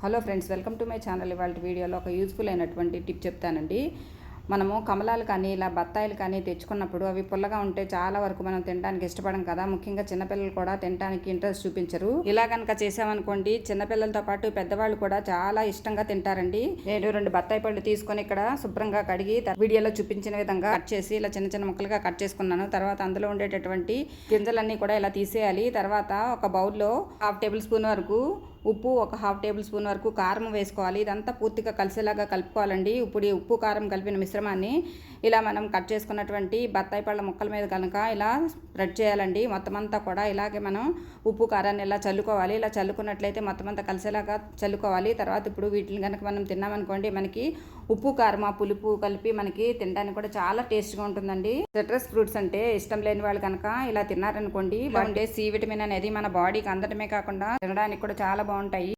Hello friends, welcome to my channel. ఇవాళ వీడియోలో ఒక యూజ్ఫుల్ అయినటువంటి టిప్ చెప్తానండి. మనము కమలాలు కానీ ఇలా బత్తాయిలు కానీ తెచ్చుకున్నప్పుడు అవి పుల్లగా ఉంటే చాలా వరకు మనం తినడానికి ఇష్టపడం కదా. ముఖ్యంగా చిన్నపిల్లలు కూడా తినడానికి ఇంట్రెస్ట్ చూపించరు. ఇలా కనుక చేసామనుకోండి, చిన్నపిల్లలతో పాటు పెద్దవాళ్ళు కూడా చాలా ఇష్టంగా తింటారండి. నేను 2 బత్తాయి పళ్ళు తీసుకొని ఇక్కడ శుభ్రంగా కడిగి వీడియోలో చూపించిన విధంగా కట్ చేసి ఇలా చిన్న చిన్న ముక్కలుగా కట్ చేసుకున్నాను. తర్వాత అందులో ఉండేటటువంటి గింజలన్నీ కూడా ఇలా తీసేయాలి. తర్వాత ఒక బౌల్లో 1/2 టేబుల్ స్పూన్ వరకు ఉప్పు, 1/2 టేబుల్ స్పూన్ వరకు కారం వేసుకోవాలి. ఇదంతా పూర్తిగా కలిసేలాగా కలుపుకోవాలండి. ఇప్పుడు ఈ ఉప్పు కారం కలిపిన మిశ్రమాన్ని ఇలా మనం కట్ చేసుకున్నటువంటి బత్తాయి పళ్ళ ముక్కల మీద కనుక ఇలా స్ప్రెడ్ చేయాలండి. మొత్తం అంతా కూడా ఇలాగే మనం ఉప్పు కారాన్ని ఇలా చల్లుకోవాలి. ఇలా చల్లుకున్నట్లయితే మొత్తం అంతా కలిసేలాగా చల్లుకోవాలి. తర్వాత ఇప్పుడు వీటిని కనుక మనం తిన్నామనుకోండి, మనకి ఉప్పు కారం ఆ పులుపు కలిపి మనకి తినడానికి కూడా చాలా టేస్ట్గా ఉంటుందండి. సిట్రస్ ఫ్రూట్స్ అంటే ఇష్టం లేని వాళ్ళు కనుక ఇలా తిన్నారనుకోండి, బాగుంటే సి విటమిన్ అనేది మన బాడీకి అందడమే కాకుండా తినడానికి కూడా చాలా బాగుంటాయి.